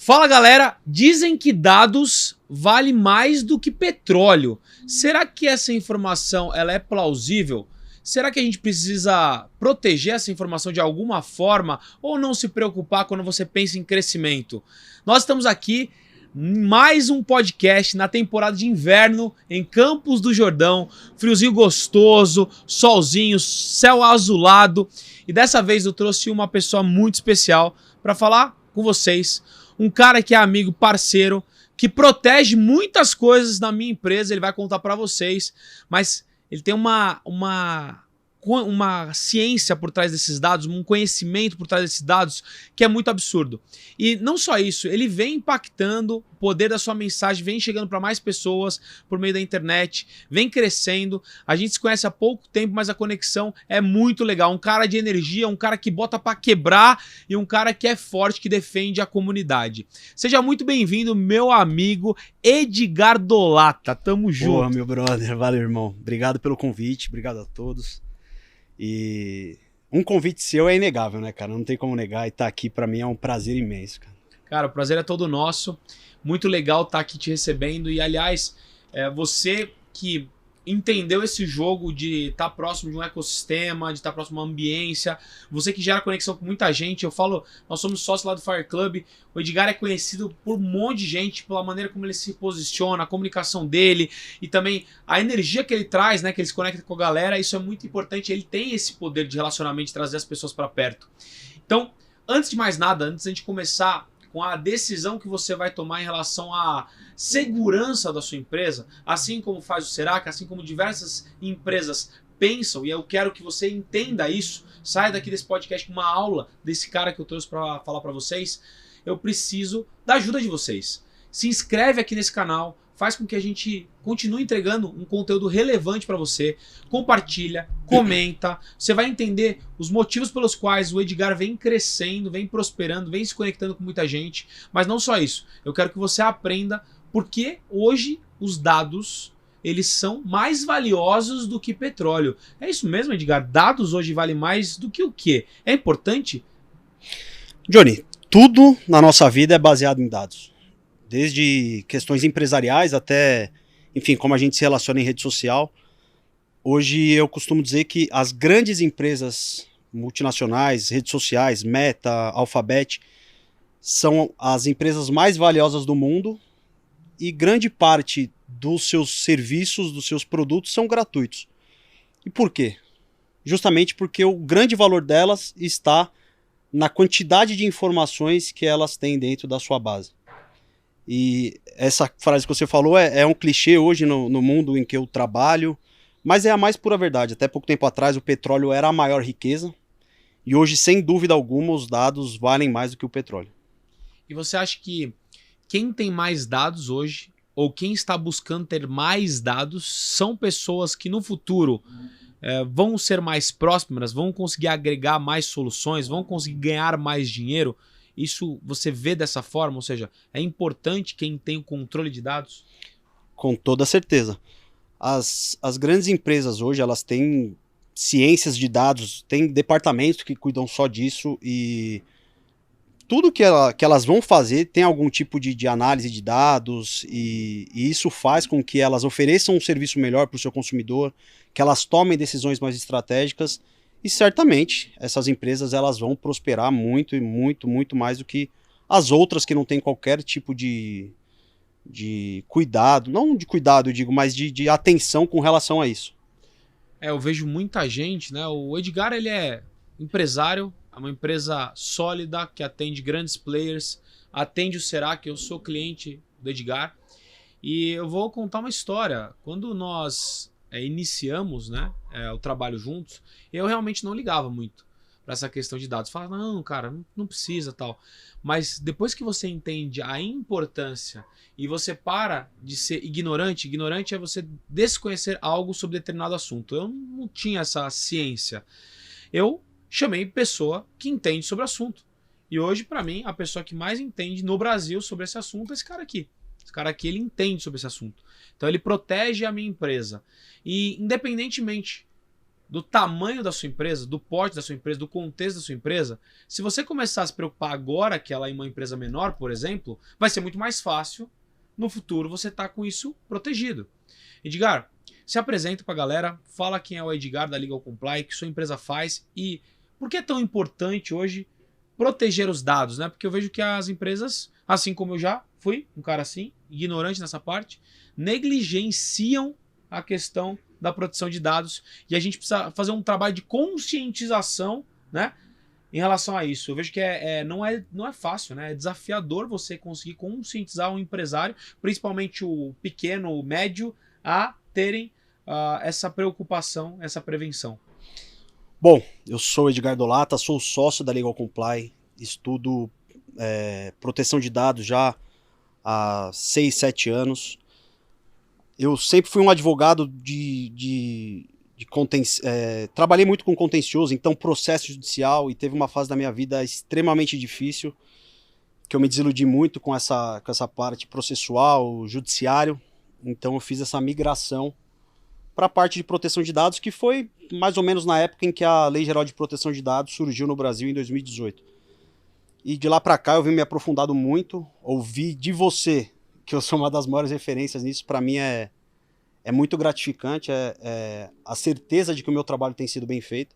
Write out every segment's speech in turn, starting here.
Fala galera, dizem que dados vale mais do que petróleo. Será que essa informação ela é plausível? Será que a gente precisa proteger essa informação de alguma forma ou não se preocupar quando você pensa em crescimento? Nós estamos aqui em mais um podcast na temporada de inverno em Campos do Jordão, friozinho gostoso, solzinho, céu azulado, e dessa vez eu trouxe uma pessoa muito especial para falar com vocês. Um cara que é amigo, parceiro, que protege muitas coisas na minha empresa, ele vai contar para vocês, mas ele tem uma ciência por trás desses dados, um conhecimento por trás desses dados que é muito absurdo. E não só isso, ele vem impactando o poder da sua mensagem, vem chegando para mais pessoas por meio da internet, vem crescendo. A gente se conhece há pouco tempo, mas a conexão é muito legal. Um cara de energia, um cara que bota para quebrar e um cara que é forte, que defende a comunidade. Seja muito bem-vindo, meu amigo Edgar Dolata. Tamo junto. Boa, meu brother. Valeu, irmão. Obrigado pelo convite, obrigado a todos. E um convite seu é inegável, né, cara? Não tem como negar, e estar aqui pra mim é um prazer imenso, cara. Cara, o prazer é todo nosso. Muito legal estar aqui te recebendo. E, aliás, você que entendeu esse jogo de estar próximo de um ecossistema, de estar próximo de uma ambiência, você que gera conexão com muita gente. Eu falo, nós somos sócios lá do Fire Club. O Edgar é conhecido por um monte de gente, pela maneira como ele se posiciona, a comunicação dele e também a energia que ele traz, né, que ele se conecta com a galera. Isso é muito importante. Ele tem esse poder de relacionamento, de trazer as pessoas para perto. Então, antes de mais nada, antes de a gente começar com a decisão que você vai tomar em relação à segurança da sua empresa, assim como faz o Serac, assim como diversas empresas pensam, e eu quero que você entenda isso, saia daqui desse podcast com uma aula desse cara que eu trouxe para falar para vocês. Eu preciso da ajuda de vocês. Se inscreve aqui nesse canal, faz com que a gente continue entregando um conteúdo relevante para você, compartilha, comenta, você vai entender os motivos pelos quais o Edgar vem crescendo, vem prosperando, vem se conectando com muita gente, mas não só isso, eu quero que você aprenda porque hoje os dados eles são mais valiosos do que petróleo. É isso mesmo, Edgar? Dados hoje valem mais do que o quê? É importante? Johnny, tudo na nossa vida é baseado em dados. Desde questões empresariais até, enfim, como a gente se relaciona em rede social. Hoje eu costumo dizer que as grandes empresas multinacionais, redes sociais, Meta, Alphabet, são as empresas mais valiosas do mundo e grande parte dos seus serviços, dos seus produtos são gratuitos. E por quê? Justamente porque o grande valor delas está na quantidade de informações que elas têm dentro da sua base. E essa frase que você falou é um clichê hoje no mundo em que eu trabalho, mas é a mais pura verdade. Até pouco tempo atrás o petróleo era a maior riqueza e hoje, sem dúvida alguma, os dados valem mais do que o petróleo. E você acha que quem tem mais dados hoje ou quem está buscando ter mais dados são pessoas que no futuro vão ser mais prósperas, vão conseguir agregar mais soluções, vão conseguir ganhar mais dinheiro? Isso você vê dessa forma? Ou seja, é importante quem tem o controle de dados? Com toda certeza. As grandes empresas hoje, elas têm ciências de dados, têm departamentos que cuidam só disso e tudo que elas vão fazer tem algum tipo de análise de dados e isso faz com que elas ofereçam um serviço melhor para o seu consumidor, que elas tomem decisões mais estratégicas. E certamente essas empresas elas vão prosperar muito e muito mais do que as outras que não têm qualquer tipo de cuidado, não de cuidado eu digo, mas de atenção com relação a isso. Eu vejo muita gente, né? O Edgar ele é empresário, é uma empresa sólida que atende grandes players, atende o Serac, eu sou cliente do Edgar e eu vou contar uma história. Quando nós iniciamos, né, o trabalho juntos, eu realmente não ligava muito para essa questão de dados. Falava, não, cara, não precisa tal. Mas depois que você entende a importância e você para de ser ignorante, ignorante é você desconhecer algo sobre determinado assunto. Eu não tinha essa ciência. Eu chamei pessoa que entende sobre o assunto. E hoje, para mim, a pessoa que mais entende no Brasil sobre esse assunto é esse cara aqui. Esse cara aqui, ele entende sobre esse assunto. Então ele protege a minha empresa. E independentemente do tamanho da sua empresa, do porte da sua empresa, do contexto da sua empresa, se você começar a se preocupar agora que ela é uma empresa menor, por exemplo, vai ser muito mais fácil no futuro você estar com isso protegido. Edgar, se apresenta para a galera, fala quem é o Edgar da Legal Comply, o que sua empresa faz e por que é tão importante hoje proteger os dados, né? Porque eu vejo que as empresas, assim como eu já fui um cara assim, ignorante nessa parte, negligenciam a questão da proteção de dados e a gente precisa fazer um trabalho de conscientização, né, em relação a isso. Eu vejo que não é fácil, né? É desafiador você conseguir conscientizar um empresário, principalmente o pequeno, o médio, a terem essa preocupação, essa prevenção. Bom, eu sou Edgar Dolata, sou sócio da Legal Comply, estudo proteção de dados já há 6, 7 anos. Eu sempre fui um advogado trabalhei muito com contencioso, então processo judicial, e teve uma fase da minha vida extremamente difícil, que eu me desiludi muito com essa parte processual, judiciário. Então eu fiz essa migração para a parte de proteção de dados, que foi mais ou menos na época em que a Lei Geral de Proteção de Dados surgiu no Brasil, em 2018. E de lá para cá eu vim me aprofundado muito, ouvi de você, que eu sou uma das maiores referências nisso, para mim é muito gratificante, a certeza de que o meu trabalho tem sido bem feito.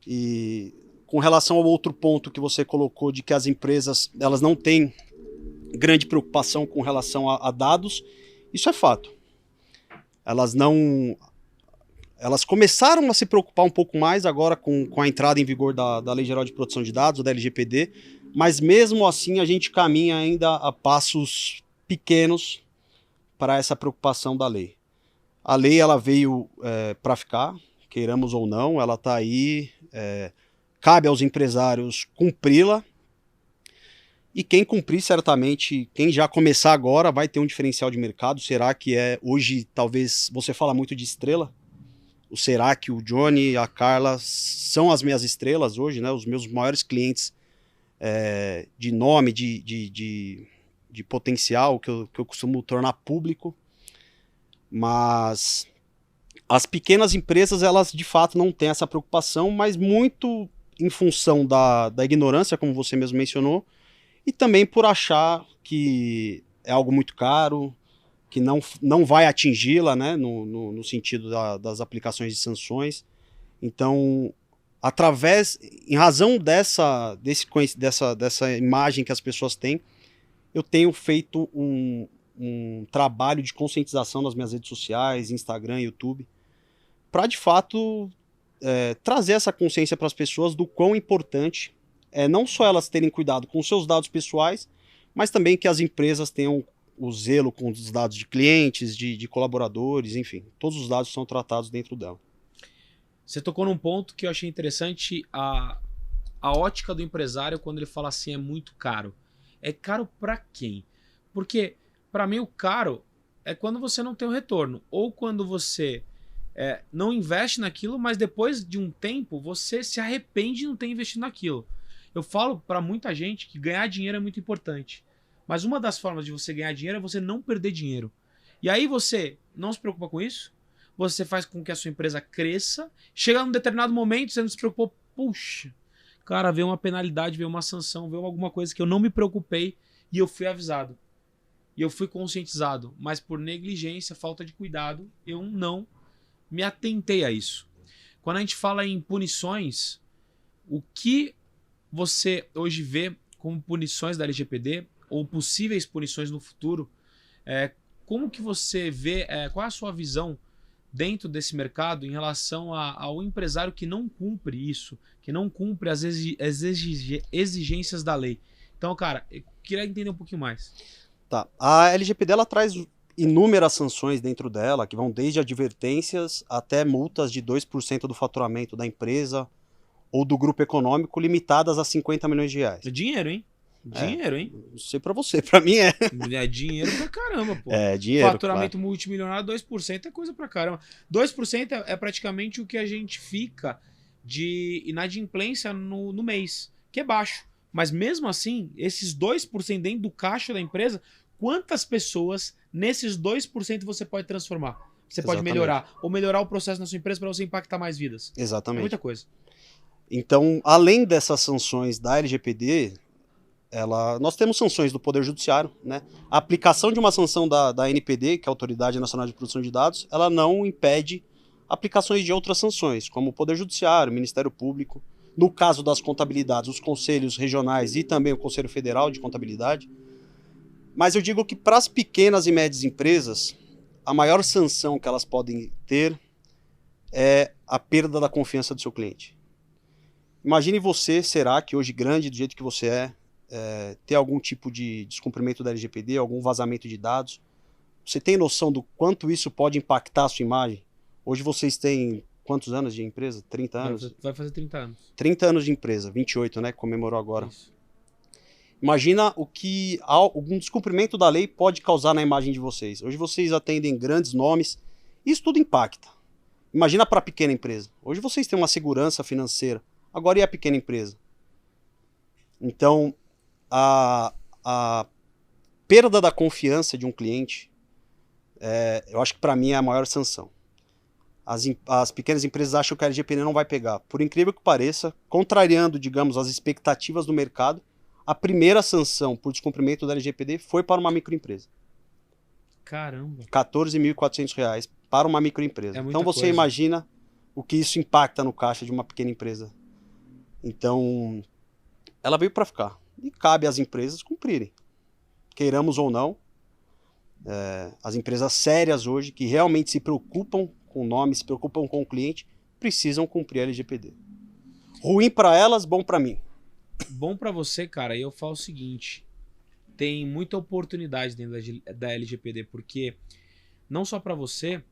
E com relação ao outro ponto que você colocou, de que as empresas elas não têm grande preocupação com relação a dados, isso é fato. Elas começaram a se preocupar um pouco mais agora com a entrada em vigor da Lei Geral de Proteção de Dados, da LGPD, mas mesmo assim a gente caminha ainda a passos pequenos para essa preocupação da lei. A lei ela veio para ficar, queiramos ou não, ela está aí, cabe aos empresários cumpri-la, e quem cumprir certamente, quem já começar agora vai ter um diferencial de mercado. Será que hoje, talvez, você fala muito de estrela, o Será que o Johnny, a Carla são as minhas estrelas hoje, né? Os meus maiores clientes de nome, de potencial, que eu costumo tornar público. Mas as pequenas empresas, elas de fato não têm essa preocupação, mas muito em função da ignorância, como você mesmo mencionou, e também por achar que é algo muito caro, que não vai atingi-la, né, no sentido das aplicações de sanções. Então, em razão dessa imagem que as pessoas têm, eu tenho feito um trabalho de conscientização nas minhas redes sociais, Instagram, YouTube, para de fato trazer essa consciência para as pessoas do quão importante não só elas terem cuidado com seus dados pessoais, mas também que as empresas tenham o zelo com os dados de clientes, de colaboradores, enfim, todos os dados são tratados dentro dela. Você tocou num ponto que eu achei interessante, a ótica do empresário quando ele fala assim, é muito caro. É caro para quem? Porque, para mim, o caro é quando você não tem o retorno, ou quando você não investe naquilo, mas depois de um tempo você se arrepende de não ter investido naquilo. Eu falo para muita gente que ganhar dinheiro é muito importante. Mas uma das formas de você ganhar dinheiro é você não perder dinheiro. E aí você não se preocupa com isso, você faz com que a sua empresa cresça, chega num determinado momento, você não se preocupou, puxa, cara, veio uma penalidade, veio uma sanção, veio alguma coisa que eu não me preocupei e eu fui avisado. E eu fui conscientizado. Mas por negligência, falta de cuidado, eu não me atentei a isso. Quando a gente fala em punições, o que você hoje vê como punições da LGPD ou possíveis punições no futuro, como que você vê, qual é a sua visão dentro desse mercado em relação ao empresário que não cumpre isso, que não cumpre as exigências da lei? Então, cara, eu queria entender um pouquinho mais. Tá. A LGPD ela traz inúmeras sanções dentro dela, que vão desde advertências até multas de 2% do faturamento da empresa ou do grupo econômico, limitadas a 50 milhões de reais. É dinheiro, hein? Dinheiro, hein? Não sei pra você, pra mim é. É dinheiro pra caramba, pô. É dinheiro. Faturamento multimilionário, 2% é coisa pra caramba. 2% é praticamente o que a gente fica de inadimplência no mês, que é baixo. Mas mesmo assim, esses 2% dentro do caixa da empresa, quantas pessoas nesses 2% você pode transformar? que você pode Exatamente. melhorar. Ou melhorar o processo na sua empresa para você impactar mais vidas. É Exatamente. muita coisa. Então, além dessas sanções da LGPD, nós temos sanções do Poder Judiciário, né? A aplicação de uma sanção da NPD, que é a Autoridade Nacional de Proteção de Dados, ela não impede aplicações de outras sanções, como o Poder Judiciário, o Ministério Público. No caso das contabilidades, os conselhos regionais e também o Conselho Federal de Contabilidade. Mas eu digo que para as pequenas e médias empresas, a maior sanção que elas podem ter é a perda da confiança do seu cliente. Imagine você, será que hoje grande, do jeito que você ter algum tipo de descumprimento da LGPD, algum vazamento de dados. Você tem noção do quanto isso pode impactar a sua imagem? Hoje vocês têm quantos anos de empresa? 30 anos? Vai fazer 30 anos. 30 anos de empresa, 28, né? Comemorou agora. Isso. Imagina o que algum descumprimento da lei pode causar na imagem de vocês. Hoje vocês atendem grandes nomes, isso tudo impacta. Imagina para a pequena empresa. Hoje vocês têm uma segurança financeira, agora e a pequena empresa? Então, a perda da confiança de um cliente, eu acho que para mim é a maior sanção. As pequenas empresas acham que a LGPD não vai pegar. Por incrível que pareça, contrariando, digamos, as expectativas do mercado, a primeira sanção por descumprimento da LGPD foi para uma microempresa. Caramba. R$ 14.400 para uma microempresa. Então você coisa. imagina o que isso impacta no caixa de uma pequena empresa. Então, ela veio para ficar. E cabe às empresas cumprirem. Queiramos ou não, as empresas sérias hoje, que realmente se preocupam com o nome, se preocupam com o cliente, precisam cumprir a LGPD. Ruim para elas, bom para mim. Bom para você, cara, e eu falo o seguinte, tem muita oportunidade dentro da LGPD, porque não só para você,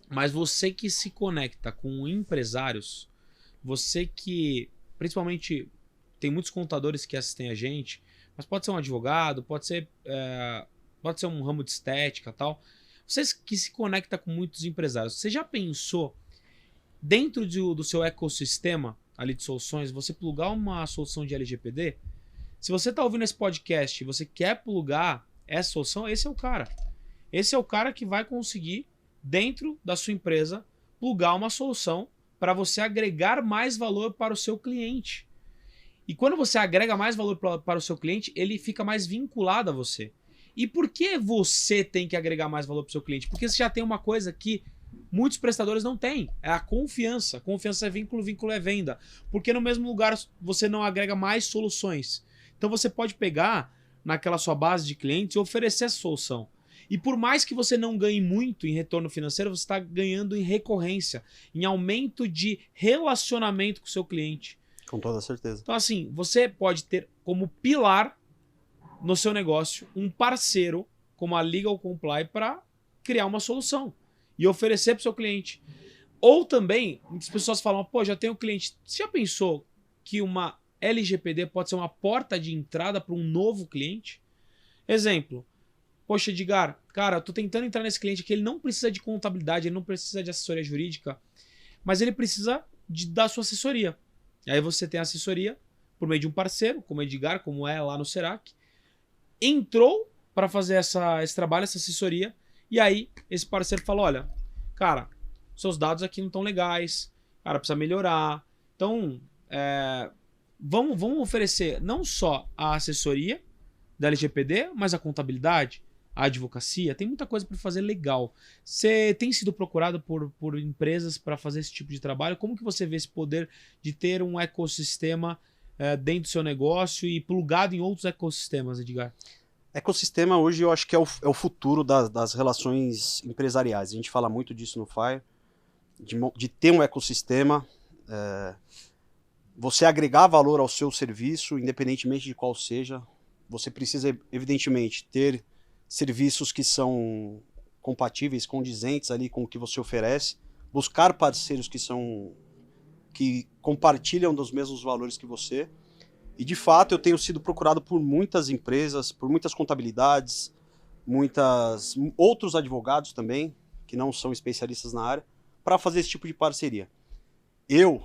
mas você que se conecta com empresários, você que, principalmente, tem muitos contadores que assistem a gente, mas pode ser um advogado, pode ser um ramo de estética e tal, vocês que se conecta com muitos empresários, você já pensou, dentro do seu ecossistema ali de soluções, você plugar uma solução de LGPD? Se você está ouvindo esse podcast e você quer plugar essa solução, esse é o cara. Esse é o cara que vai conseguir, dentro da sua empresa, plugar uma solução para você agregar mais valor para o seu cliente. E quando você agrega mais valor para o seu cliente, ele fica mais vinculado a você. E por que você tem que agregar mais valor para o seu cliente? Porque você já tem uma coisa que muitos prestadores não têm, é a confiança. Confiança é vínculo, vínculo é venda. Porque no mesmo lugar você não agrega mais soluções. Então você pode pegar naquela sua base de clientes e oferecer essa solução. E por mais que você não ganhe muito em retorno financeiro, você está ganhando em recorrência, em aumento de relacionamento com o seu cliente. Com toda certeza. Então assim, você pode ter como pilar no seu negócio um parceiro como a Legal Comply para criar uma solução e oferecer para o seu cliente. Ou também, muitas pessoas falam, pô, já tenho cliente. Você já pensou que uma LGPD pode ser uma porta de entrada para um novo cliente? Exemplo, poxa, Edgar, cara, eu tô tentando entrar nesse cliente aqui, ele não precisa de contabilidade, ele não precisa de assessoria jurídica, mas ele precisa da sua assessoria. E aí você tem a assessoria por meio de um parceiro, como o Edgar, como é lá no Serac, entrou para fazer esse trabalho, essa assessoria, e aí esse parceiro falou, olha, cara, seus dados aqui não estão legais, cara, precisa melhorar. Então, vamos oferecer não só a assessoria da LGPD, mas a contabilidade, a advocacia, tem muita coisa para fazer legal. Você tem sido procurado por empresas para fazer esse tipo de trabalho? Como que você vê esse poder de ter um ecossistema dentro do seu negócio e plugado em outros ecossistemas, Edgar? Ecossistema hoje eu acho que é o futuro das relações empresariais. A gente fala muito disso no Fire, de ter um ecossistema, você agregar valor ao seu serviço, independentemente de qual seja. Você precisa, evidentemente, ter serviços que são compatíveis, condizentes ali com o que você oferece, buscar parceiros que compartilham dos mesmos valores que você. E, de fato, eu tenho sido procurado por muitas empresas, por muitas contabilidades, outros advogados também, que não são especialistas na área, para fazer esse tipo de parceria. Eu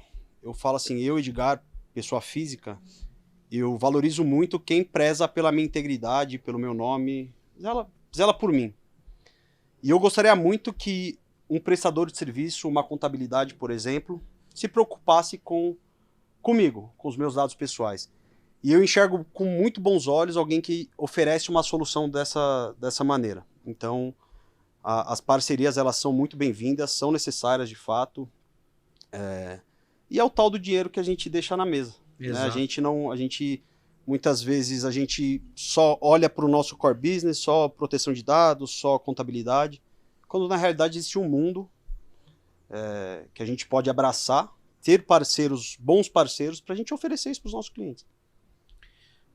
falo assim, Edgar, pessoa física, eu valorizo muito quem preza pela minha integridade, pelo meu nome, zela por mim. E eu gostaria muito que um prestador de serviço, uma contabilidade, por exemplo, se preocupasse comigo, com os meus dados pessoais. E eu enxergo com muito bons olhos alguém que oferece uma solução dessa maneira. Então, as parcerias, elas são muito bem-vindas, são necessárias de fato. E é o tal do dinheiro que a gente deixa na mesa. Né? Muitas vezes a gente só olha para o nosso core business, só proteção de dados, só contabilidade, quando na realidade existe um mundo que a gente pode abraçar, ter parceiros, bons parceiros, para a gente oferecer isso para os nossos clientes.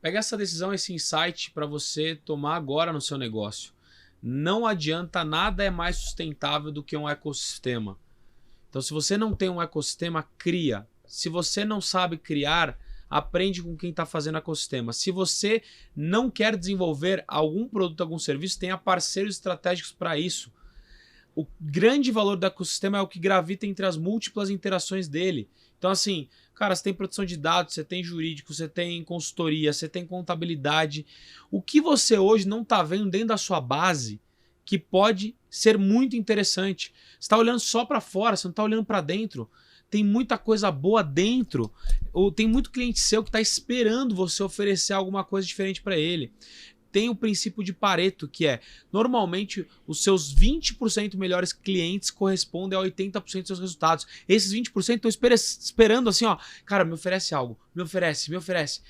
Pega essa decisão, esse insight para você tomar agora no seu negócio. Não adianta, nada é mais sustentável do que um ecossistema. Então, se você não tem um ecossistema, cria. Se você não sabe criar, aprende com quem está fazendo ecossistema. Se você não quer desenvolver algum produto, algum serviço, tenha parceiros estratégicos para isso. O grande valor do ecossistema é o que gravita entre as múltiplas interações dele. Então, assim, cara, você tem proteção de dados, você tem jurídico, você tem consultoria, você tem contabilidade. O que você hoje não está vendo dentro da sua base que pode ser muito interessante. Você está olhando só para fora, você não está olhando para dentro. Tem muita coisa boa dentro. Ou tem muito cliente seu que está esperando você oferecer alguma coisa diferente para ele. Tem o princípio de Pareto, que é, normalmente, os seus 20% melhores clientes correspondem a 80% dos seus resultados. Esses 20% estão esperando assim, ó, cara, me oferece algo, me oferece.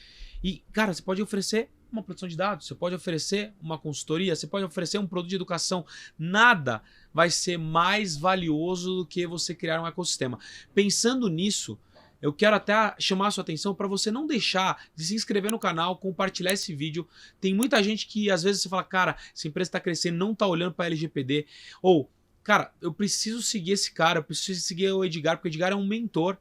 E, cara, você pode oferecer uma produção de dados, você pode oferecer uma consultoria, você pode oferecer um produto de educação. Nada vai ser mais valioso do que você criar um ecossistema. Pensando nisso, eu quero até chamar a sua atenção para você não deixar de se inscrever no canal, compartilhar esse vídeo. Tem muita gente que às vezes você fala, cara, essa empresa está crescendo, não está olhando para a LGPD. Ou, cara, eu preciso seguir esse cara, eu preciso seguir o Edgar, porque o Edgar é um mentor.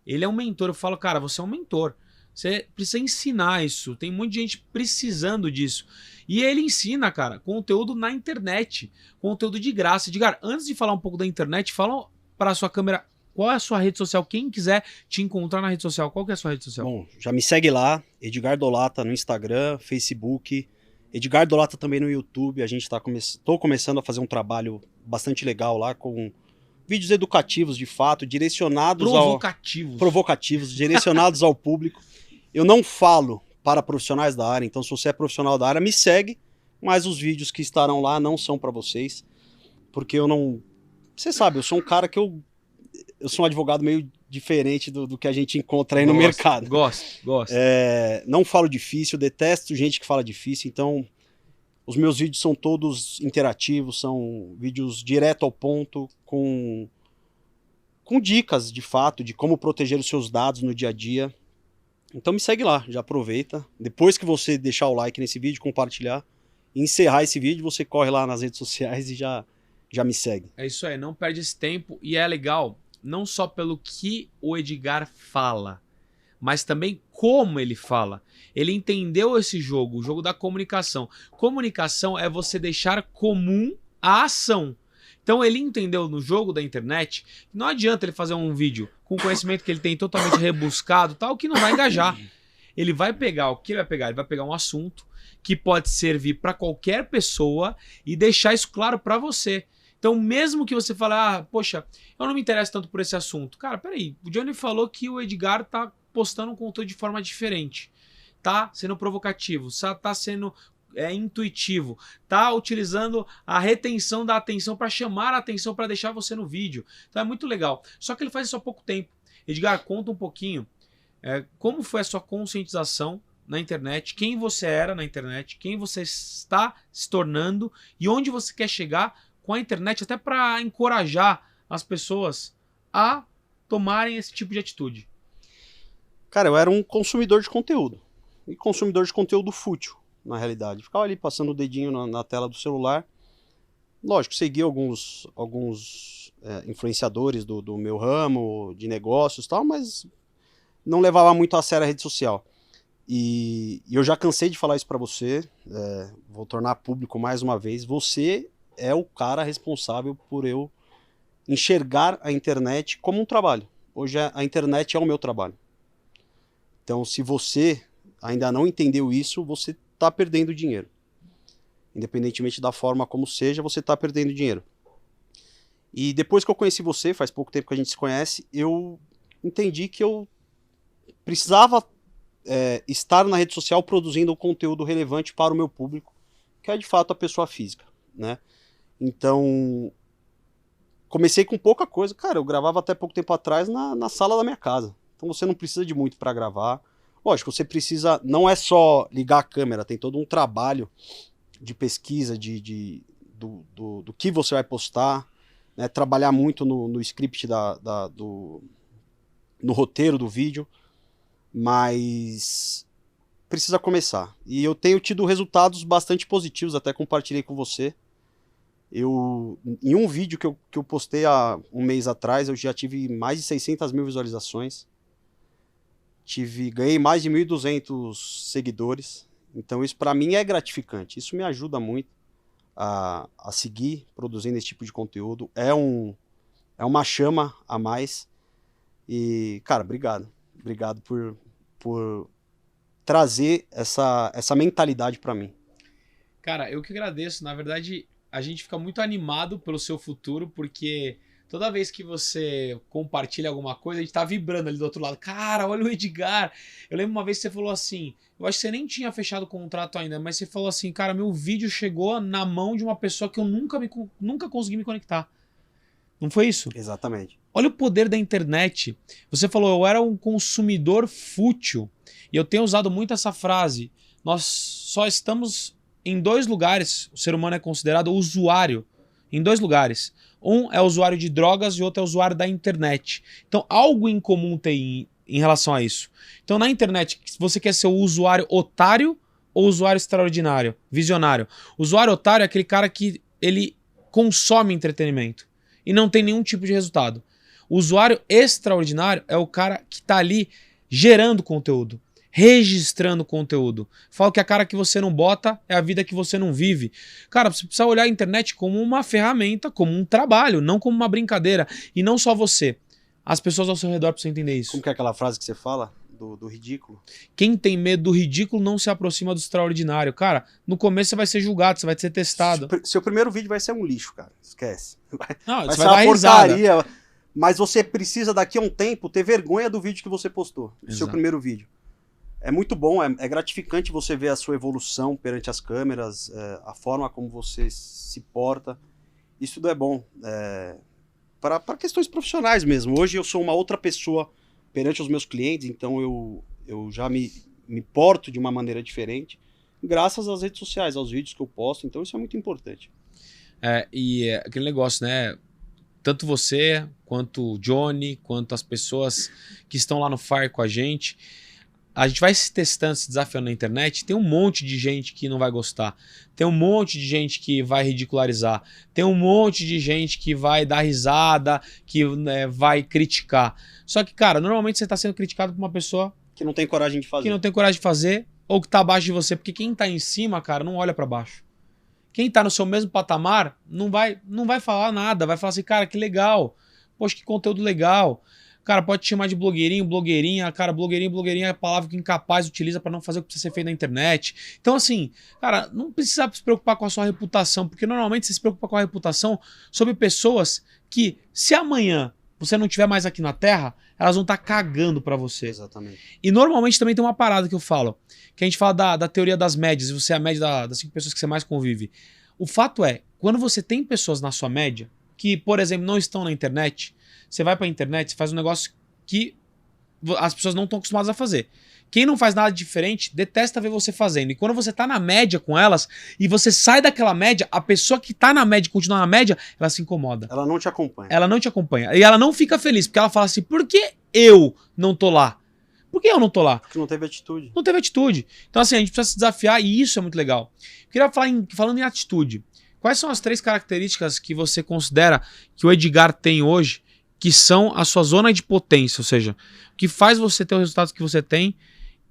Ele é um mentor. Eu falo, cara, você é um mentor. Você precisa ensinar isso. Tem muita gente precisando disso. E ele ensina, cara, conteúdo na internet. Conteúdo de graça. Edgar, antes de falar um pouco da internet, fala para a sua câmera... Qual é a sua rede social? Quem quiser te encontrar na rede social, qual que é a sua rede social? Bom, já me segue lá, Edgar Dolata no Instagram, Facebook, Edgar Dolata também no YouTube. A gente tô começando a fazer um trabalho bastante legal lá com vídeos educativos, de fato, direcionados provocativos, direcionados ao público. Eu não falo para profissionais da área, então se você é profissional da área, me segue, mas os vídeos que estarão lá não são para vocês, porque eu não... Você sabe, eu sou um cara que eu sou um advogado meio diferente do que a gente encontra aí no mercado. Gosto. Não falo difícil, detesto gente que fala difícil, então os meus vídeos são todos interativos, são vídeos direto ao ponto, com dicas de fato de como proteger os seus dados no dia a dia. Então me segue lá, já aproveita. Depois que você deixar o like nesse vídeo, compartilhar, encerrar esse vídeo, você corre lá nas redes sociais e já me segue. É isso aí, não perde esse tempo. E é legal, não só pelo que o Edgar fala, mas também como ele fala. Ele entendeu esse jogo, o jogo da comunicação. Comunicação é você deixar comum a ação. Então ele entendeu no jogo da internet que não adianta ele fazer um vídeo com conhecimento que ele tem totalmente rebuscado, tal, que não vai engajar. Ele vai pegar, o que ele vai pegar? Ele vai pegar um assunto que pode servir para qualquer pessoa e deixar isso claro para você. Então, mesmo que você fale, poxa, eu não me interesso tanto por esse assunto. Cara, peraí, o Johnny falou que o Edgar tá postando um conteúdo de forma diferente. Tá sendo provocativo, tá sendo intuitivo, tá utilizando a retenção da atenção para chamar a atenção, para deixar você no vídeo. Então é muito legal. Só que ele faz isso há pouco tempo. Edgar, conta um pouquinho como foi a sua conscientização na internet, quem você era na internet, quem você está se tornando e onde você quer chegar com a internet, até para encorajar as pessoas a tomarem esse tipo de atitude. Cara, eu era um consumidor de conteúdo. E consumidor de conteúdo fútil, na realidade. Ficava ali passando o dedinho na tela do celular. Lógico, segui alguns influenciadores do meu ramo, de negócios e tal, mas não levava muito a sério a rede social. E eu já cansei de falar isso para você, vou tornar público mais uma vez. Você é o cara responsável por eu enxergar a internet como um trabalho. Hoje a internet é o meu trabalho. Então, se você ainda não entendeu isso, você está perdendo dinheiro. Independentemente da forma como seja, você está perdendo dinheiro. E depois que eu conheci você, faz pouco tempo que a gente se conhece, eu entendi que eu precisava estar na rede social produzindo um conteúdo relevante para o meu público, que é de fato a pessoa física, né? Então, comecei com pouca coisa. Cara, eu gravava até pouco tempo atrás na sala da minha casa. Então você não precisa de muito para gravar. Lógico, você precisa, não é só ligar a câmera, tem todo um trabalho de pesquisa do que você vai postar, né? Trabalhar muito no script no roteiro do vídeo, mas precisa começar. E eu tenho tido resultados bastante positivos, até compartilhei com você. Em um vídeo que eu postei há um mês atrás, eu já tive mais de 600 mil visualizações. Ganhei mais de 1.200 seguidores. Então isso para mim é gratificante. Isso me ajuda muito a seguir produzindo esse tipo de conteúdo. É uma chama a mais. E, cara, obrigado. Obrigado por trazer essa mentalidade para mim. Cara, eu que agradeço. Na verdade, a gente fica muito animado pelo seu futuro, porque toda vez que você compartilha alguma coisa, a gente tá vibrando ali do outro lado. Cara, olha o Edgar. Eu lembro uma vez que você falou assim, eu acho que você nem tinha fechado o contrato ainda, mas você falou assim, cara, meu vídeo chegou na mão de uma pessoa que eu nunca consegui me conectar. Não foi isso? Exatamente. Olha o poder da internet. Você falou, eu era um consumidor fútil. E eu tenho usado muito essa frase. Nós só estamos em 2 lugares. O ser humano é considerado usuário. Em 2 lugares. Um é usuário de drogas e outro é usuário da internet. Então, algo em comum tem em relação a isso. Então, na internet, você quer ser o usuário otário ou usuário extraordinário, visionário? O usuário otário é aquele cara que ele consome entretenimento e não tem nenhum tipo de resultado. O usuário extraordinário é o cara que está ali gerando conteúdo, registrando conteúdo. Falo que a cara que você não bota é a vida que você não vive. Cara, você precisa olhar a internet como uma ferramenta, como um trabalho, não como uma brincadeira. E não só você. As pessoas ao seu redor precisam entender isso. Como que é aquela frase que você fala? Do ridículo? Quem tem medo do ridículo não se aproxima do extraordinário. Cara, no começo você vai ser julgado, você vai ser testado. Seu primeiro vídeo vai ser um lixo, cara. Esquece. Não, vai você ser vai uma dar porcaria. risada. Mas você precisa, daqui a um tempo, ter vergonha do vídeo que você postou. Do seu Exato. primeiro vídeo. É muito bom, é gratificante você ver a sua evolução perante as câmeras, a forma como você se porta. Isso tudo é bom. Para questões profissionais mesmo. Hoje eu sou uma outra pessoa perante os meus clientes, então eu já me porto de uma maneira diferente, graças às redes sociais, aos vídeos que eu posto. Então isso é muito importante. E aquele negócio, né? Tanto você, quanto o Johnny, quanto as pessoas que estão lá no Fire com a gente vai se testando, se desafiando na internet. Tem um monte de gente que não vai gostar. Tem um monte de gente que vai ridicularizar. Tem um monte de gente que vai dar risada, que vai criticar. Só que, cara, normalmente você está sendo criticado por uma pessoa que não tem coragem de fazer. Que não tem coragem de fazer, ou que tá abaixo de você. Porque quem tá em cima, cara, não olha para baixo. Quem tá no seu mesmo patamar não vai falar nada. Vai falar assim, cara, que legal. Poxa, que conteúdo legal. Cara, pode te chamar de blogueirinho, blogueirinha. Cara, blogueirinho é a palavra que o incapaz utiliza para não fazer o que precisa ser feito na internet. Então, assim, cara, não precisa se preocupar com a sua reputação, porque normalmente você se preocupa com a reputação sobre pessoas que, se amanhã você não estiver mais aqui na Terra, elas vão estar cagando para você. Exatamente. E normalmente também tem uma parada que eu falo, que a gente fala da teoria das médias, e você é a média das 5 pessoas que você mais convive. O fato é, quando você tem pessoas na sua média, que, por exemplo, não estão na internet, você vai pra internet, você faz um negócio que as pessoas não estão acostumadas a fazer. Quem não faz nada diferente, detesta ver você fazendo. E quando você tá na média com elas, e você sai daquela média, a pessoa que tá na média e continua na média, ela se incomoda. Ela não te acompanha. Ela não te acompanha. E ela não fica feliz, porque ela fala assim, por que eu não tô lá? Por que eu não tô lá? Porque não teve atitude. Não teve atitude. Então assim, a gente precisa se desafiar e isso é muito legal. Queria falar falando em atitude. Quais são as 3 características que você considera que o Edgar tem hoje, que são a sua zona de potência, ou seja, o que faz você ter os resultados que você tem,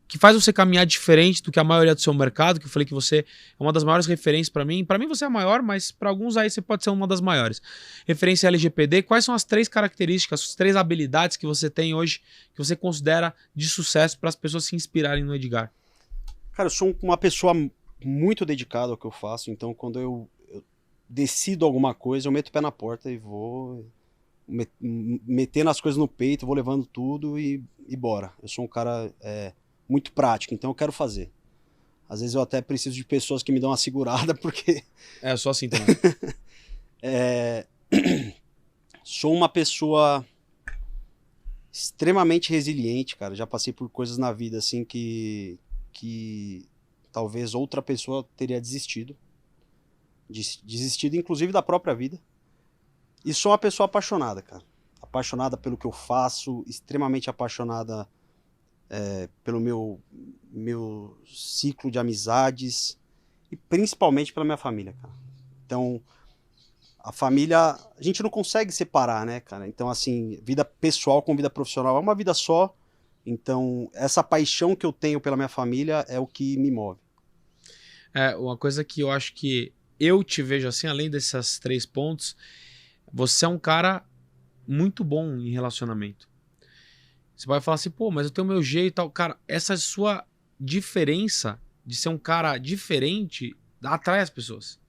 que faz você caminhar diferente do que a maioria do seu mercado, que eu falei que você é uma das maiores referências para mim. Para mim você é a maior, mas para alguns aí você pode ser uma das maiores. Referência LGPD, quais são as 3 características, as 3 habilidades que você tem hoje, que você considera de sucesso para as pessoas se inspirarem no Edgar? Cara, eu sou uma pessoa muito dedicada ao que eu faço, então quando eu decido alguma coisa, eu meto o pé na porta e vou metendo as coisas no peito, vou levando tudo e bora. Eu sou um cara muito prático, então eu quero fazer. Às vezes eu até preciso de pessoas que me dão uma segurada, porque... Eu sou assim também. Sou uma pessoa extremamente resiliente, cara. Já passei por coisas na vida assim que talvez outra pessoa teria desistido. Desistido inclusive da própria vida. E sou uma pessoa apaixonada, cara. Apaixonada pelo que eu faço, extremamente apaixonada pelo meu ciclo de amizades e principalmente pela minha família, cara. Então, a família, a gente não consegue separar, né, cara? Então, assim, vida pessoal com vida profissional é uma vida só. Então, essa paixão que eu tenho pela minha família é o que me move. Uma coisa que eu acho que eu te vejo assim, além desses 3 pontos, você é um cara muito bom em relacionamento. Você vai falar assim, pô, mas eu tenho o meu jeito e tal. Cara, essa sua diferença de ser um cara diferente atrai as pessoas.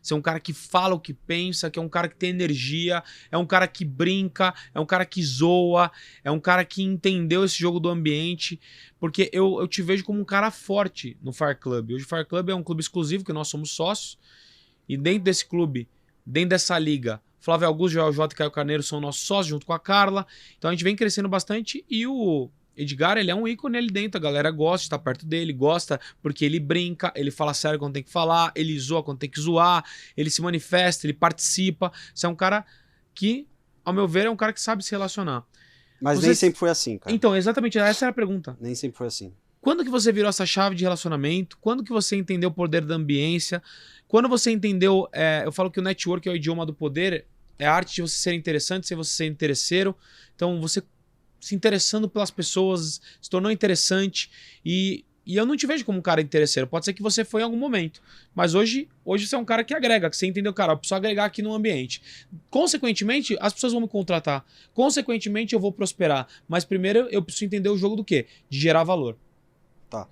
Ser um cara que fala o que pensa, que é um cara que tem energia, é um cara que brinca, é um cara que zoa, é um cara que entendeu esse jogo do ambiente, porque eu te vejo como um cara forte no Fire Club. Hoje o Fire Club é um clube exclusivo, que nós somos sócios, e dentro desse clube, dentro dessa liga, Flávio Augusto, Joel J e Caio Carneiro são nossos sócios, junto com a Carla, então a gente vem crescendo bastante, e o Edgar, ele é um ícone ali dentro, a galera gosta de estar perto dele, gosta porque ele brinca, ele fala sério quando tem que falar, ele zoa quando tem que zoar, ele se manifesta, ele participa. Você é um cara que, ao meu ver, é um cara que sabe se relacionar. Mas nem sempre foi assim, cara. Então, exatamente, essa era a pergunta. Nem sempre foi assim. Quando que você virou essa chave de relacionamento? Quando que você entendeu o poder da ambiência? Quando você entendeu, eu falo que o network é o idioma do poder, é a arte de você ser interessante, sem você ser interesseiro. Então, você se interessando pelas pessoas, se tornou interessante e eu não te vejo como um cara interesseiro. Pode ser que você foi em algum momento, mas hoje você é um cara que agrega, que você entendeu, cara, eu preciso agregar aqui no ambiente. Consequentemente, as pessoas vão me contratar. Consequentemente, eu vou prosperar. Mas primeiro eu preciso entender o jogo do quê? De gerar valor. Tá.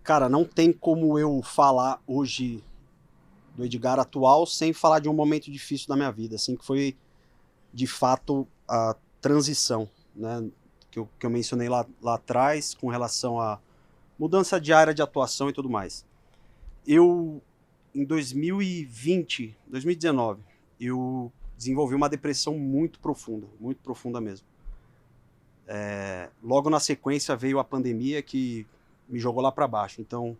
Cara, não tem como eu falar hoje do Edgar atual sem falar de um momento difícil da minha vida, assim, que foi de fato a transição, né, que eu mencionei lá atrás, com relação à mudança de área de atuação e tudo mais. Eu, em 2019, eu desenvolvi uma depressão muito profunda mesmo. Logo na sequência veio a pandemia que me jogou lá para baixo. Então,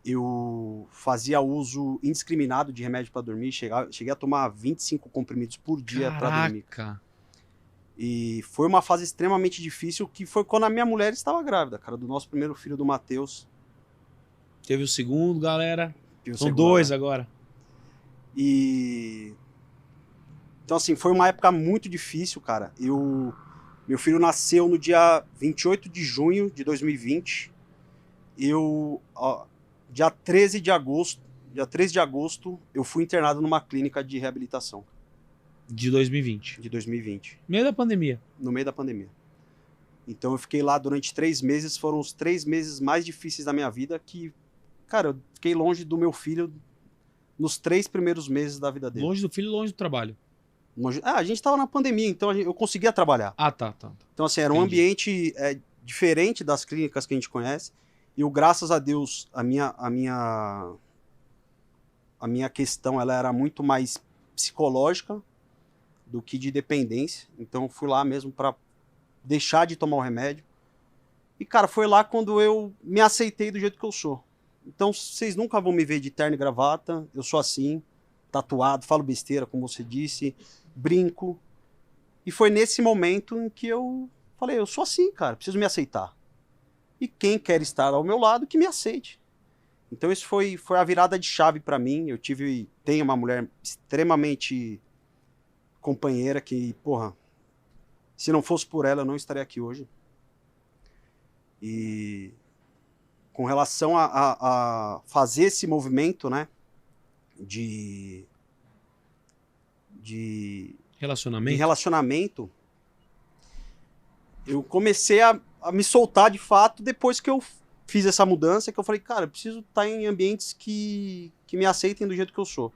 eu fazia uso indiscriminado de remédio para dormir, cheguei a tomar 25 comprimidos por dia para dormir. E foi uma fase extremamente difícil, que foi quando a minha mulher estava grávida, cara, do nosso primeiro filho, do Matheus. Teve o segundo, galera. São 2 agora. E... Então, assim, foi uma época muito difícil, cara. Meu filho nasceu no dia 28 de junho de 2020. Dia 13 de agosto, eu fui internado numa clínica de reabilitação. De 2020. De 2020. Meio da pandemia. No meio da pandemia. Então eu fiquei lá durante 3 meses, foram os 3 meses mais difíceis da minha vida, que, cara, eu fiquei longe do meu filho nos 3 primeiros meses da vida dele. Longe do filho, longe do trabalho. A gente tava na pandemia, então eu conseguia trabalhar. Tá. Então, assim, era um ambiente diferente das clínicas que a gente conhece, e graças a Deus, a minha questão, ela era muito mais psicológica do que de dependência. Então eu fui lá mesmo para deixar de tomar o remédio. E, cara, foi lá quando eu me aceitei do jeito que eu sou. Então vocês nunca vão me ver de terno e gravata, eu sou assim, tatuado, falo besteira, como você disse, brinco. E foi nesse momento em que eu falei, eu sou assim, cara, preciso me aceitar. E quem quer estar ao meu lado, que me aceite. Então isso foi a virada de chave para mim. Tenho uma mulher extremamente companheira que, porra, se não fosse por ela, eu não estaria aqui hoje. E com relação a fazer esse movimento, né, de relacionamento, eu comecei a me soltar de fato depois que eu fiz essa mudança, que eu falei, cara, eu preciso estar em ambientes que me aceitem do jeito que eu sou.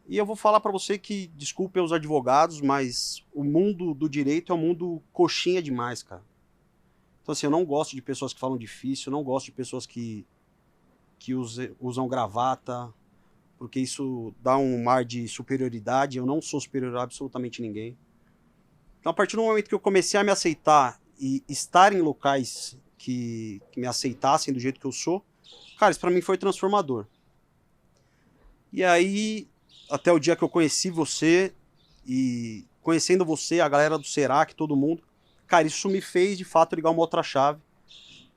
E eu vou falar para você que, desculpem os advogados, mas o mundo do direito é um mundo coxinha demais, cara. Então, assim, eu não gosto de pessoas que falam difícil, eu não gosto de pessoas que usam gravata, porque isso dá um ar de superioridade. Eu não sou superior a absolutamente ninguém. Então, a partir do momento que eu comecei a me aceitar e estar em locais que me aceitassem do jeito que eu sou, cara, isso pra mim foi transformador. E aí, até o dia que eu conheci você, e conhecendo você, a galera do Serac, todo mundo, cara, isso me fez de fato ligar uma outra chave.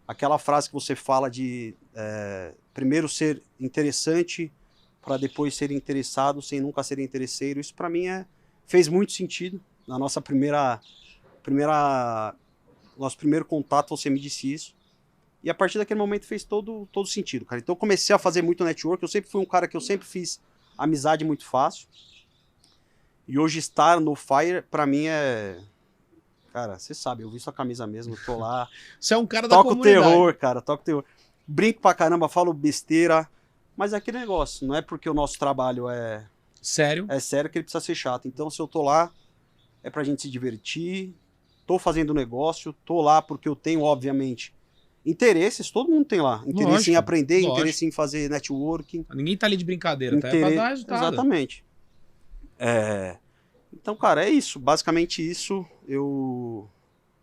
Aquela frase que você fala de primeiro ser interessante para depois ser interessado sem nunca ser interesseiro, isso para mim fez muito sentido. Na nossa nosso primeiro contato você me disse isso. E a partir daquele momento fez todo sentido, cara. Então eu comecei a fazer muito network. Eu sempre fui um cara que eu sempre fiz amizade muito fácil. E hoje estar no Fire, pra mim Cara, você sabe, eu vi sua camisa mesmo, eu tô lá. Você é um cara da Toco comunidade. terror, cara, toco terror. Brinco pra caramba, falo besteira. Mas é aquele negócio, não é porque o nosso trabalho Sério? é sério que ele precisa ser chato. Então se eu tô lá, é pra gente se divertir. Tô fazendo negócio, tô lá porque eu tenho, obviamente, interesses, todo mundo tem lá. Interesse Lógico, em aprender, lógico. interesse em fazer networking. Ninguém tá ali de brincadeira, tá? É pra dar resultado. Exatamente. Então, cara, é isso. Basicamente isso. Eu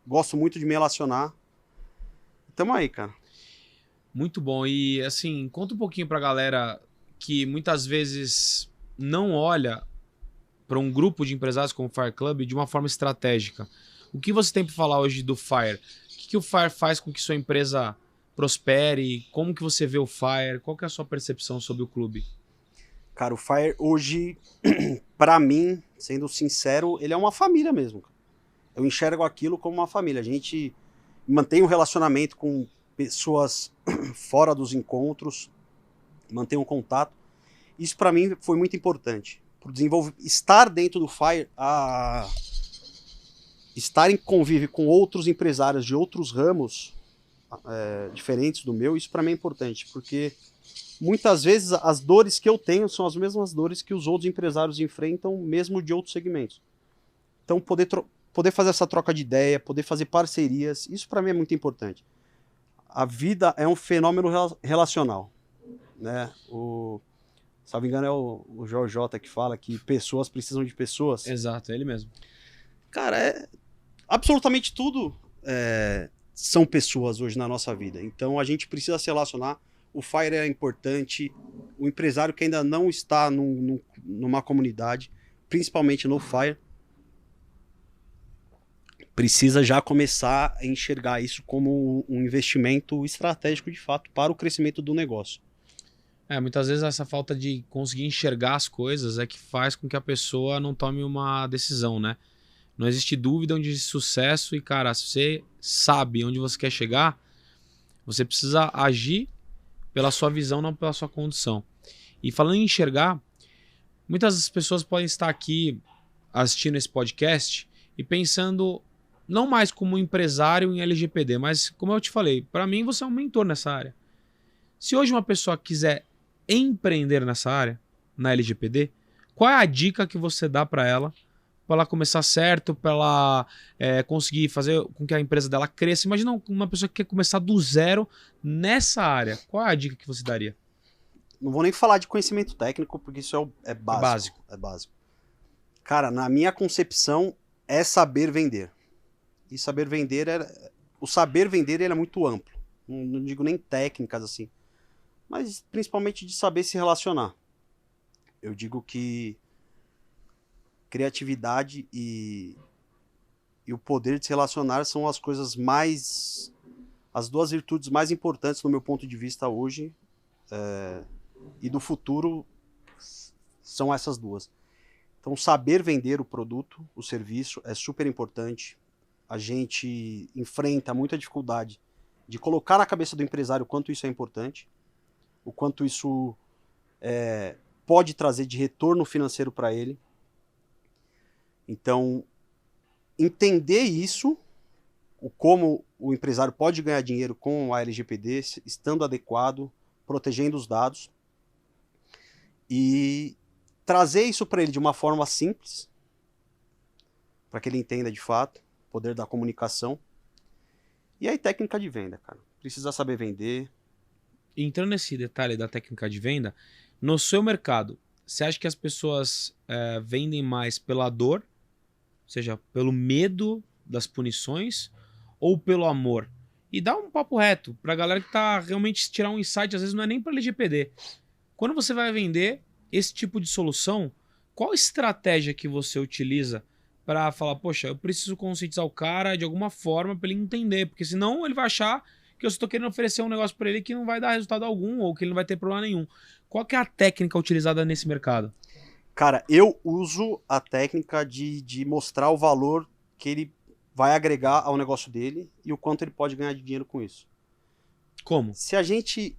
gosto muito de me relacionar. Tamo aí, cara. Muito bom. E, assim, conta um pouquinho pra galera que muitas vezes não olha para um grupo de empresários como o Fire Club de uma forma estratégica. O que você tem para falar hoje do Fire? O que o Fire faz com que sua empresa prospere? Como que você vê o Fire? Qual que é a sua percepção sobre o clube? Cara, o Fire hoje, pra mim, sendo sincero, ele é uma família mesmo. Eu enxergo aquilo como uma família. A gente mantém um relacionamento com pessoas fora dos encontros, mantém um contato. Isso pra mim foi muito importante. Estar dentro do Fire, estar em convívio com outros empresários de outros ramos diferentes do meu, isso para mim é importante, porque muitas vezes as dores que eu tenho são as mesmas dores que os outros empresários enfrentam, mesmo de outros segmentos. Então poder fazer essa troca de ideia, poder fazer parcerias, isso para mim é muito importante. A vida é um fenômeno relacional, né? Se não me engano é o Jorge J que fala que pessoas precisam de pessoas. Exato, é ele mesmo. Cara, absolutamente tudo são pessoas hoje na nossa vida. Então a gente precisa se relacionar. O Fire é importante. O empresário que ainda não está numa comunidade, principalmente no Fire, precisa já começar a enxergar isso como um investimento estratégico de fato para o crescimento do negócio. Muitas vezes essa falta de conseguir enxergar as coisas é que faz com que a pessoa não tome uma decisão, né? Não existe dúvida onde existe sucesso e, cara, se você sabe onde você quer chegar, você precisa agir pela sua visão, não pela sua condição. E falando em enxergar, muitas pessoas podem estar aqui assistindo esse podcast e pensando não mais como empresário em LGPD, mas como eu te falei, para mim você é um mentor nessa área. Se hoje uma pessoa quiser empreender nessa área, na LGPD, qual é a dica que você dá para ela começar certo, para ela conseguir fazer com que a empresa dela cresça? Imagina uma pessoa que quer começar do zero nessa área. Qual é a dica que você daria? Não vou nem falar de conhecimento técnico, porque isso é básico. É básico. Cara, na minha concepção, é saber vender. E saber vender o saber vender ele é muito amplo. Não digo nem técnicas assim, mas principalmente de saber se relacionar. Eu digo que criatividade e o poder de se relacionar são as duas virtudes mais importantes no meu ponto de vista hoje, e do futuro são essas duas. Então saber vender o produto, o serviço é super importante. A gente enfrenta muita dificuldade de colocar na cabeça do empresário o quanto isso é importante, o quanto isso pode trazer de retorno financeiro para ele. Então, entender isso, como o empresário pode ganhar dinheiro com a LGPD, estando adequado, protegendo os dados, e trazer isso para ele de uma forma simples, para que ele entenda de fato, poder da comunicação. E aí técnica de venda, cara. Precisa saber vender. Entrando nesse detalhe da técnica de venda, no seu mercado, você acha que as pessoas vendem mais pela dor, ou seja, pelo medo das punições, ou pelo amor? E dá um papo reto pra galera que tá realmente tirar um insight, às vezes não é nem para LGPD. Quando você vai vender esse tipo de solução, qual estratégia que você utiliza para falar, poxa, eu preciso conscientizar o cara de alguma forma para ele entender, porque senão ele vai achar que eu estou querendo oferecer um negócio para ele que não vai dar resultado algum ou que ele não vai ter problema nenhum. Qual que é a técnica utilizada nesse mercado? Cara, eu uso a técnica de mostrar o valor que ele vai agregar ao negócio dele e o quanto ele pode ganhar de dinheiro com isso. Como? Se a gente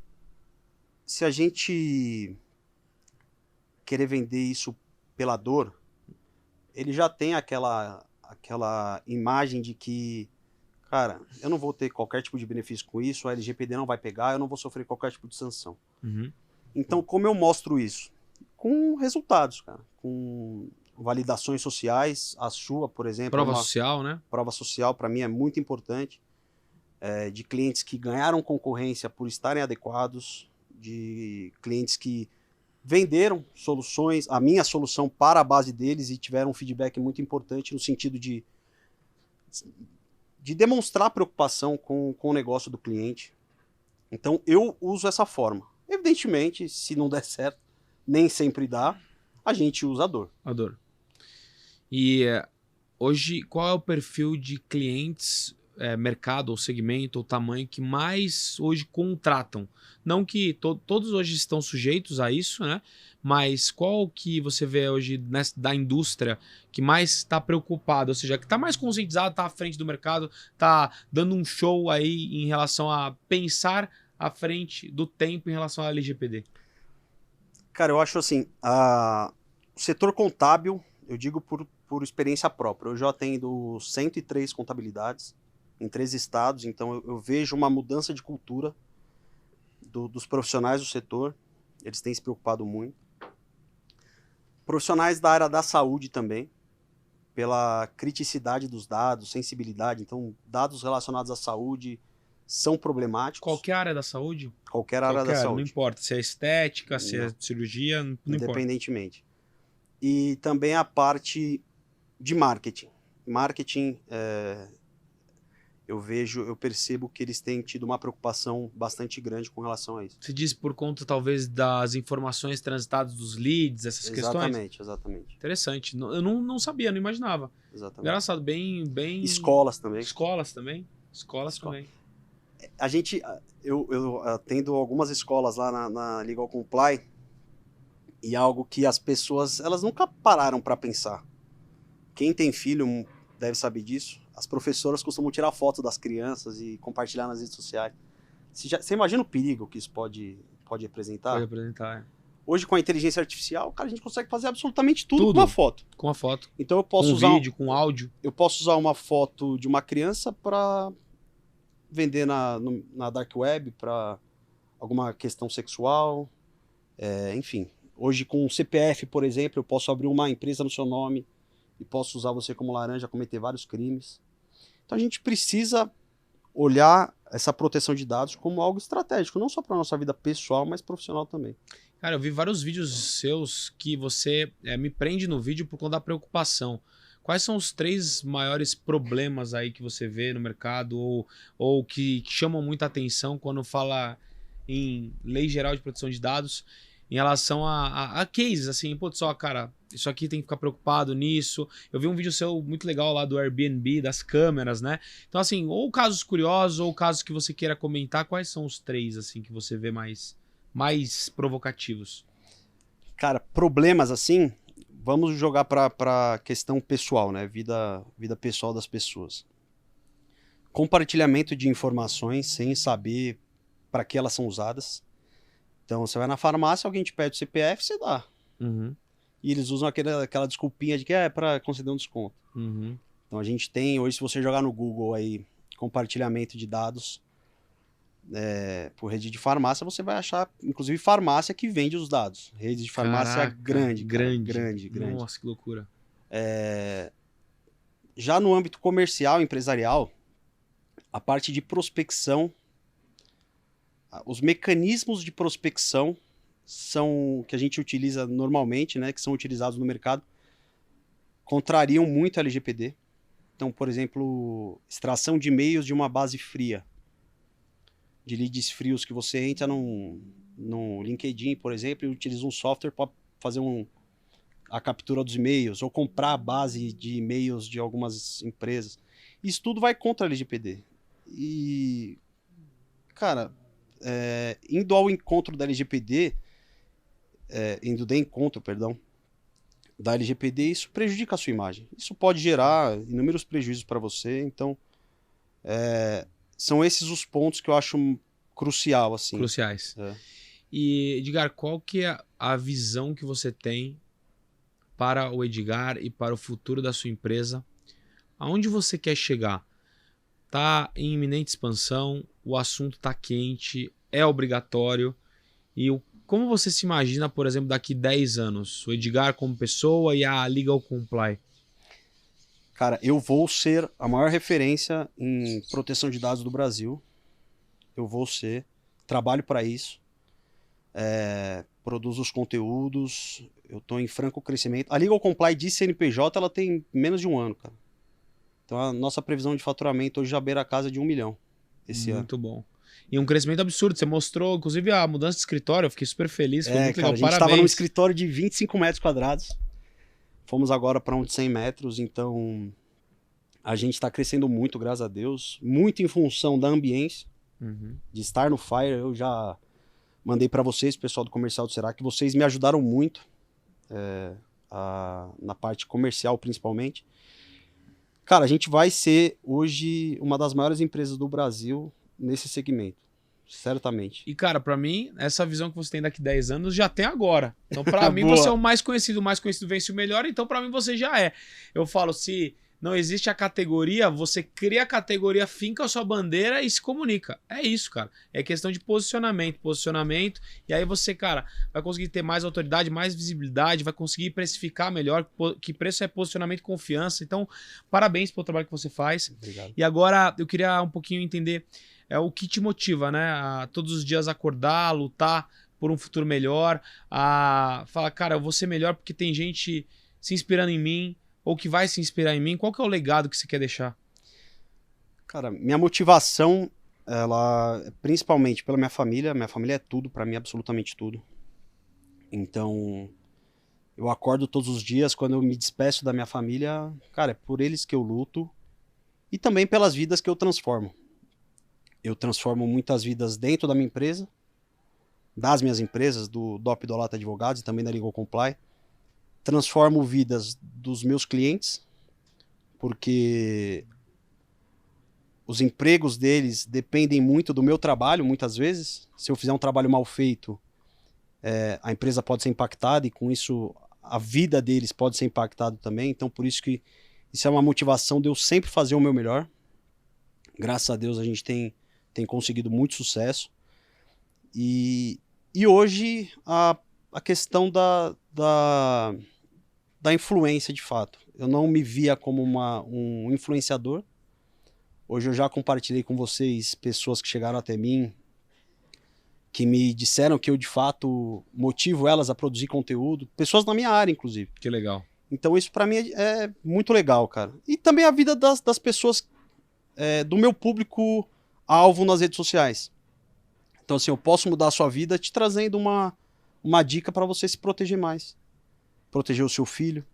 querer vender isso pela dor, ele já tem aquela imagem de que, cara, eu não vou ter qualquer tipo de benefício com isso, a LGPD não vai pegar, eu não vou sofrer qualquer tipo de sanção. Uhum. Então, como eu mostro isso? Com resultados, cara. Com validações sociais. A sua, por exemplo. Prova social, né? Prova social, para mim, é muito importante. De clientes que ganharam concorrência por estarem adequados. De clientes que venderam soluções, a minha solução para a base deles e tiveram um feedback muito importante no sentido de demonstrar preocupação com o negócio do cliente. Então, eu uso essa forma. Evidentemente, se não der certo, nem sempre dá, a gente usa a dor. A dor. E hoje, qual é o perfil de clientes, mercado ou segmento ou tamanho que mais hoje contratam? Não que todos hoje estão sujeitos a isso, né? Mas qual que você vê hoje da indústria que mais está preocupado? Ou seja, que está mais conscientizado, está à frente do mercado, está dando um show aí em relação a pensar à frente do tempo em relação à LGPD? Cara, eu acho assim, o setor contábil, eu digo por experiência própria, eu já atendo 103 contabilidades em 3 estados, então eu vejo uma mudança de cultura dos profissionais do setor, eles têm se preocupado muito. Profissionais da área da saúde também, pela criticidade dos dados, sensibilidade, então dados relacionados à saúde são problemáticos. Qualquer área da saúde? Qualquer área da saúde. Não importa se é estética, se é cirurgia, não importa. Independentemente. E também a parte de marketing. Marketing, eu percebo que eles têm tido uma preocupação bastante grande com relação a isso. Você diz por conta, talvez, das informações transitadas dos leads, essas questões? Exatamente. Interessante. Eu não sabia, não imaginava. Exatamente. Engraçado, bem... Escolas também. Escolas também. Eu atendo algumas escolas lá na Legal Comply e algo que as pessoas, elas nunca pararam para pensar. Quem tem filho deve saber disso. As professoras costumam tirar foto das crianças e compartilhar nas redes sociais. Você imagina o perigo que isso pode representar? Pode representar, Hoje, com a inteligência artificial, cara, a gente consegue fazer absolutamente tudo com uma foto. Com a foto. Então eu posso usar vídeo, com áudio. Eu posso usar uma foto de uma criança para vender na dark web, para alguma questão sexual, enfim. Hoje, com o CPF, por exemplo, eu posso abrir uma empresa no seu nome e posso usar você como laranja, cometer vários crimes. Então a gente precisa olhar essa proteção de dados como algo estratégico, não só para a nossa vida pessoal, mas profissional também. Cara, eu vi vários vídeos seus que você me prende no vídeo por conta da preocupação. Quais são os 3 maiores problemas aí que você vê no mercado ou que chamam muita atenção quando fala em Lei Geral de Proteção de Dados em relação a cases, assim, pô, só, cara, isso aqui tem que ficar preocupado nisso. Eu vi um vídeo seu muito legal lá do Airbnb, das câmeras, né? Então, assim, ou casos curiosos ou casos que você queira comentar, quais são os 3, assim, que você vê mais provocativos? Cara, problemas assim, vamos jogar para questão pessoal, né? Vida pessoal das pessoas. Compartilhamento de informações sem saber para que elas são usadas. Então, você vai na farmácia, alguém te pede o CPF, você dá. Uhum. E eles usam aquela desculpinha de que é para conceder um desconto. Uhum. Então, a gente tem, hoje, se você jogar no Google aí, compartilhamento de dados, por rede de farmácia, você vai achar, inclusive, farmácia que vende os dados. Rede de farmácia grande. Nossa, que loucura. Já no âmbito comercial, empresarial, a parte de prospecção, os mecanismos de prospecção são que a gente utiliza normalmente, né, que são utilizados no mercado, contrariam muito a LGPD. Então, por exemplo, extração de e-mails de uma base fria, de leads frios que você entra no LinkedIn, por exemplo, e utiliza um software para fazer a captura dos e-mails, ou comprar a base de e-mails de algumas empresas. Isso tudo vai contra a LGPD. E, cara, indo ao encontro da LGPD, da LGPD, isso prejudica a sua imagem. Isso pode gerar inúmeros prejuízos para você. Então, são esses os pontos que eu acho crucial, assim. Cruciais. E, Edgar, qual que é a visão que você tem para o Edgar e para o futuro da sua empresa? Aonde você quer chegar? Tá em iminente expansão, o assunto tá quente, é obrigatório. E como você se imagina, por exemplo, daqui 10 anos? O Edgar como pessoa e a Legal Comply? Cara, eu vou ser a maior referência em proteção de dados do Brasil. Eu vou ser. Trabalho para isso. Produzo os conteúdos. Eu estou em franco crescimento. A Legal Comply de CNPJ, ela tem menos de um ano, cara. Então a nossa previsão de faturamento hoje já beira a casa de 1 milhão esse ano. Muito bom. E um crescimento absurdo. Você mostrou, inclusive, a mudança de escritório. Eu fiquei super feliz. Foi muito legal. A gente estava num escritório de 25 metros quadrados. Fomos agora para um de 100 metros. Então, a gente está crescendo muito, graças a Deus. Muito em função da ambiência. De estar no Fire. Eu já mandei para vocês, pessoal do Comercial do Serac, que vocês me ajudaram muito. Na parte comercial, principalmente. Cara, a gente vai ser hoje uma das maiores empresas do Brasil nesse segmento, certamente. E, cara, pra mim, essa visão que você tem daqui 10 anos já tem agora. Então, pra mim, você é o mais conhecido vence o melhor, então pra mim você já é. Eu falo, se não existe a categoria, você cria a categoria, finca a sua bandeira e se comunica. É isso, cara. É questão de posicionamento, e aí você, cara, vai conseguir ter mais autoridade, mais visibilidade, vai conseguir precificar melhor, que preço é posicionamento e confiança. Então, parabéns pelo trabalho que você faz. Obrigado. E agora, eu queria um pouquinho entender o que te motiva, né? A todos os dias acordar, lutar por um futuro melhor, a falar, cara, eu vou ser melhor porque tem gente se inspirando em mim, ou que vai se inspirar em mim. Qual que é o legado que você quer deixar? Cara, minha motivação, ela é principalmente pela minha família. Minha família é tudo pra mim, absolutamente tudo. Então, eu acordo todos os dias, quando eu me despeço da minha família, cara, é por eles que eu luto. E também pelas vidas que eu transformo. Eu transformo muitas vidas dentro da minha empresa, das minhas empresas, do DOP Dolata Advogados e também da Legal Comply. Transformo vidas dos meus clientes, porque os empregos deles dependem muito do meu trabalho, muitas vezes. Se eu fizer um trabalho mal feito, a empresa pode ser impactada e com isso a vida deles pode ser impactada também. Então por isso que isso é uma motivação de eu sempre fazer o meu melhor. Graças a Deus a gente tem conseguido muito sucesso. E hoje a questão da influência, de fato. Eu não me via como um influenciador. Hoje eu já compartilhei com vocês pessoas que chegaram até mim, que me disseram que eu, de fato, motivo elas a produzir conteúdo. Pessoas na minha área, inclusive. Que legal. Então isso pra mim é muito legal, cara. E também a vida das pessoas, do meu público-alvo nas redes sociais. Então assim, eu posso mudar a sua vida te trazendo uma dica para você se proteger mais. Proteger o seu filho,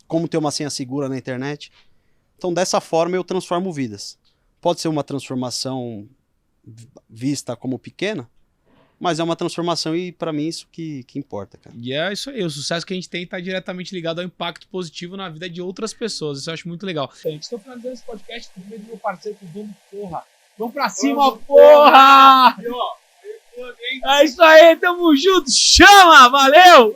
como ter uma senha segura na internet. Então, dessa forma, eu transformo vidas. Pode ser uma transformação vista como pequena, mas é uma transformação e, para mim, isso que importa, cara. E é isso aí. O sucesso que a gente tem está diretamente ligado ao impacto positivo na vida de outras pessoas. Isso eu acho muito legal. Gente, estou finalizando esse podcast com o meu parceiro, Bruno, porra. Vamos pra cima, porra! É isso aí, tamo junto. Chama, valeu!